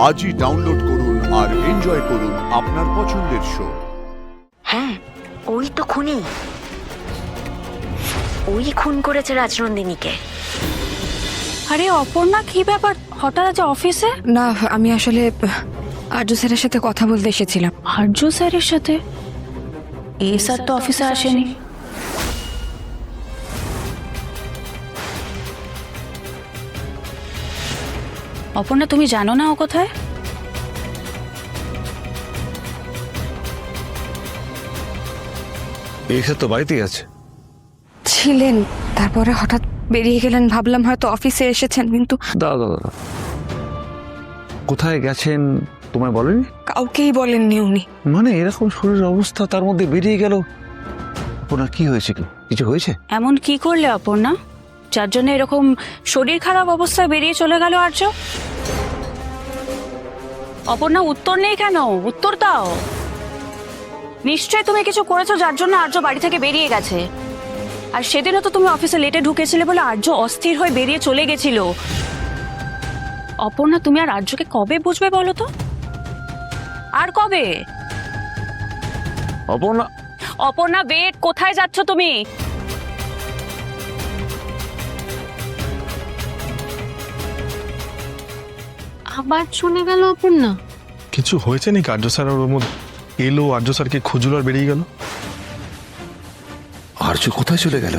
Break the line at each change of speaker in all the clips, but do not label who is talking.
আজই ডাউনলোড করুন আর এনজয় করুন আপনার পছন্দের শো।
হ্যাঁ, ওই তো খুনি। ওই খুন করেছে রাজনন্দিনীকে।
আরে অপর্ণা, কি ব্যাপার হঠাৎ আজ অফিসে?
না, আমি আসলে আর্য স্যারের সাথে কথা বলতে এসেছিলাম।
আর্য স্যারের সাথে? এই স্যার তো অফিসে আসেনি। অপর্ণা, তুমি জানো না ও কোথায়?
এই স্যার তো বাড়িতেই আছে।
ছিলেন, তারপরে হঠাৎ বেরিয়ে গেলেন। ভাবলাম হয়তো অফিসে এসেছেন, কিন্তু
দাদা কোথায় গেছেন তোমায় বলেনি?
কাউকেই বলেননি উনি।
মানে এরকম শরীরের অবস্থা, তার মধ্যে বেরিয়ে গেল। আপনার কি হয়েছে? কিছু হয়েছে?
এমন কি করলে অপর্ণা, যার জন্য এরকম শরীর খারাপ অবস্থায় বেরিয়ে চলে গেল আর্য? অপর্ণা, উত্তর নেই কেন? উত্তর দাও। নিশ্চয় তুমি কিছু করেছো যার জন্য আর্য বাড়ি থেকে বেরিয়ে গেছে। আর সেদিনও তো তুমি অফিসে লেটে ঢুকেছিলে বলে আর্য অস্থির হয়ে বেরিয়ে চলে গেছিল। অপর্ণা, তুমি আর আর্যকে কবে বুঝবে বলো তো? আর কবে?
অপর্ণা,
অপর্ণা ওয়েট, কোথায় যাচ্ছ তুমি?
আবার শুনে গেল অপর্ণা।
কিছু হয়েছে নাকি আর্য স্যার? ওর মধ্যে এলো, আর্য স্যারকে খুঁজলো আর বেরিয়ে গেল।
আর্য কোথায় চলে গেল?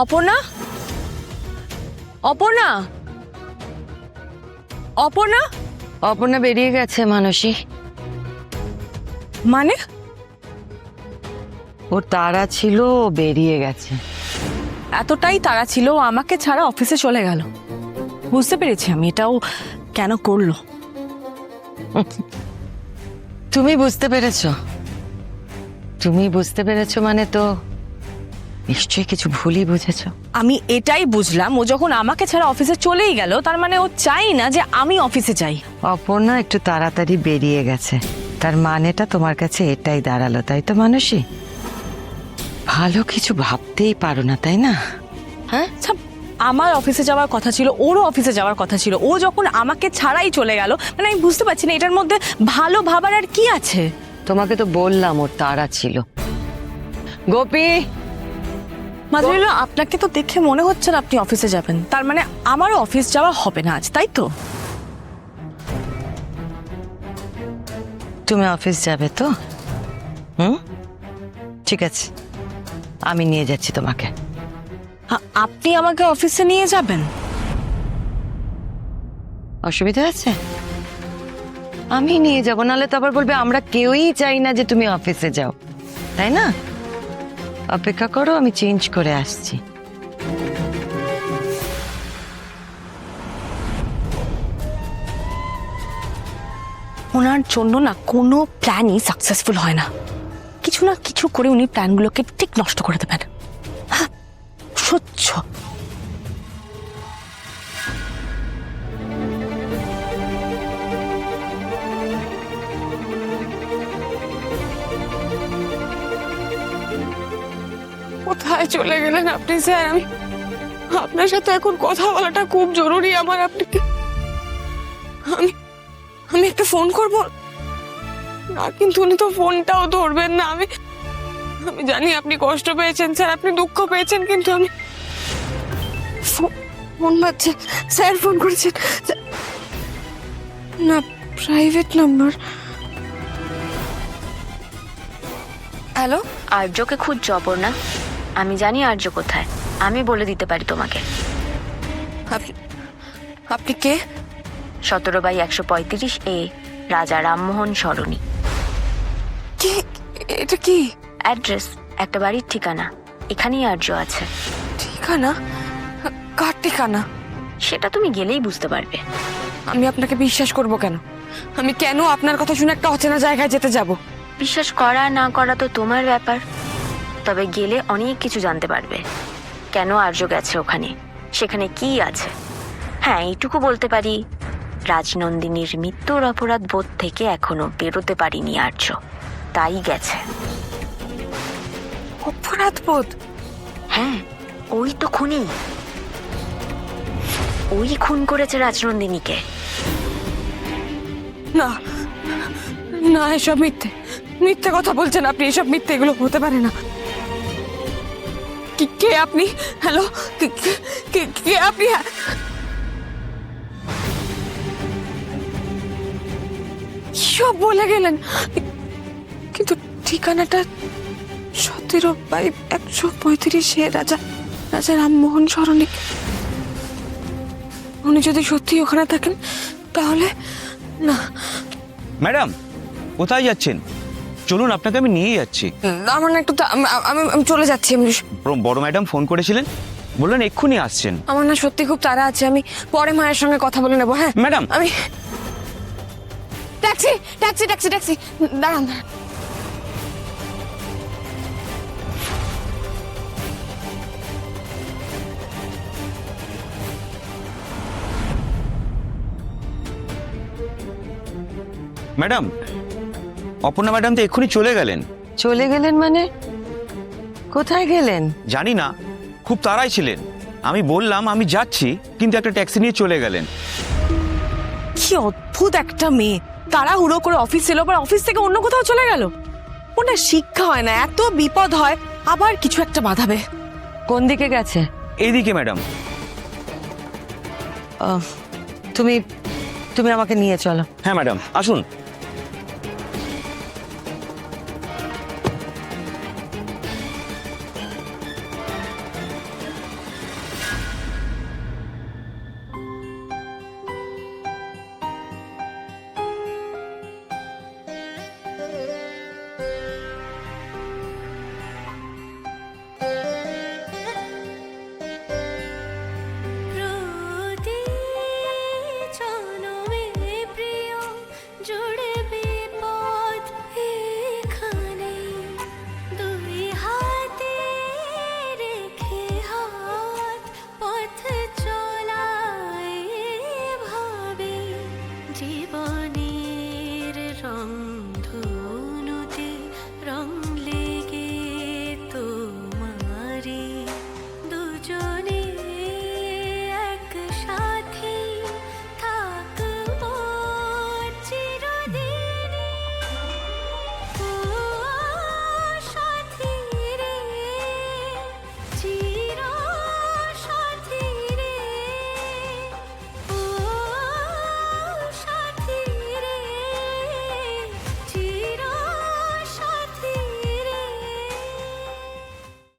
অপর্ণা, অপর্ণা, অপর্ণা।
অপর্ণা বেরিয়ে গেছে মানসী।
মানে?
ওর তাড়া ছিল, ও বেরিয়ে গেছে।
এতটাই তাড়া ছিল ও আমাকে ছাড়া অফিসে চলে গেল। বুঝতে পেরেছি আমি এটাও কেন করলো।
তুমি বুঝতে পেরেছো? তুমি বুঝতে পেরেছো মানে তো নিশ্চয়ই কিছু ভুলই বুঝেছো।
আমি এটাই বুঝলাম, ও যখন আমাকে ছাড়া অফিসে চলেই গেল তার মানে ও চাই না যে আমি অফিসে যাই।
অপর্ণা একটু তাড়াতাড়ি বেরিয়ে গেছে, তার মানেটা তোমার কাছে এটাই দাঁড়ালো, তাই তো মানসী? ভালো কিছু ভাবতেই পারো না, তাই না?
হ্যাঁ, আমার অফিসে যাওয়ার কথা ছিল, ওরও অফিসে যাওয়ার কথা ছিল। ও যখন আমাকে ছাড়াই চলে গেল, মানে আমি বুঝতে পারছি না এটার মধ্যে ভালো ভাবার আর কি আছে।
তোমাকে তো বললাম ওর তাড়া ছিল। গোপী,
মাধুরীলা, আপনাকে তো দেখে মনে হচ্ছে না আপনি অফিসে যাবেন। তার মানে আমারও অফিস যাওয়া হবে না আজ, তাই তো?
তুমি অফিস যাবে তো? ঠিক আছে, আমি নিয়ে যাচ্ছি তোমাকে।
আপনি আমাকে অফিসে নিয়ে যাবেন?
অসুবিধা আছে? আমি নিয়ে যাব, নাহলে তো আবার বলবে আমরা কেউই চাই না যে তুমি অফিসে যাও, তাই না? অপেক্ষা করো, আমি চেঞ্জ করে আসছি।
ওনার জন্য না কোনো প্ল্যানই সাকসেসফুল হয় না। কিছু না কিছু করে উনি প্ল্যানগুলোকে ঠিক নষ্ট করে দেবেন। হ্যাঁ, সহ্য।
কোথায় চলে গেলেন আপনি স্যার? আমি আপনার সাথে এখন কথা বলাটা খুব জরুরি আমার। আপনাকে আমি একটা ফোন করব না, কিন্তু উনি তো ফোনটাও ধরবেন না। আমি জানি আপনি কষ্ট পেয়েছেন স্যার, আপনি দুঃখ পেয়েছেন, কিন্তু আমি ফোন বাজছে। স্যার ফোন করেছেন না, প্রাইভেট নাম্বার।
হ্যালো,
আর্যকে খুঁজছো অপর্ণা? আমি জানি আর্য কোথায়, আমি বলে দিতে পারি তোমাকে।
আপনি কে?
17/135 রাজা রামমোহন সরণি।
কি? এটা কি?
অ্যাড্রেস, একটা বাড়ির ঠিকানা। এখানেই আর্য আছে।
ঠিকানা? কার ঠিকানা?
সেটা তুমি গেলেই বুঝতে পারবে।
আমি আপনাকে বিশ্বাস করব কেন? আমি কেন আপনার কথা শুনে একটা অচেনা জায়গায় যেতে যাব?
বিশ্বাস করা না করা তো তোমার ব্যাপার। তবে গেলে অনেক কিছু জানতে পারবে। কেন আর্য গেছে ওখানে, সেখানে কি আছে। হ্যাঁ, এইটুকু বলতে পারি, রাজনন্দিনীর মৃত্যুর অপরাধ বোধ থেকে এখনো বেরোতে পারিনি আর্য, তাই গেছে।
অপরাধ বোধ?
হ্যাঁ, ওই তো খুনি, ওই খুন করেছে রাজনন্দিনীকে।
না না, এসব মিথ্যে মিথ্যে কথা বলছেন আপনি, এসব মিথ্যে, এগুলো হতে পারে না। কে আপনি? হ্যালো, কে আপনি? সব বলে গেলেন, কিন্তু ঠিকানাটা 17/135 রাজা রামমোহন সরণিক। উনি যদি সত্যি ওখানে থাকেন তাহলে না।
ম্যাডাম, কোথায় যাচ্ছেন? চলুন, আপনাকে আমি নিয়ে যাচ্ছি।
আমার না একটু আমি চলে যাচ্ছি।
বড় ম্যাডাম ফোন করেছিলেন, বললেন এক্ষুনি আসছেন।
আমার না সত্যি খুব তাড়া আছে, আমি পরে মায়ের সঙ্গে কথা বলে নেবো। হ্যাঁ
ম্যাডাম,
আমি ট্যাক্সি ট্যাক্সি ট্যাক্সি ট্যাক্সি দাঁড়ান।
ম্যাডাম, অপর্ণা ম্যাডাম তো এক্ষুনি চলে গেলেন।
চলে গেলেন মানে? কোথায় গেলেন?
জানি না, খুব তাড়াই ছিলেন। আমি বললাম আমি যাচ্ছি, কিন্তু একটা ট্যাক্সি নিয়ে চলে গেলেন।
কি অদ্ভুত একটা মেয়ে, তাড়াহুড়ো করে অফিস ছিল, আবার অফিস থেকে অন্য কোথাও চলে গেল। ওনার শিক্ষা হয় না, এত বিপদ হয় আবার কিছু একটা বাঁধাবে।
কোন দিকে গেছে?
এইদিকে ম্যাডাম।
তুমি তুমি আমাকে নিয়ে চলো।
হ্যাঁ ম্যাডাম, আসুন।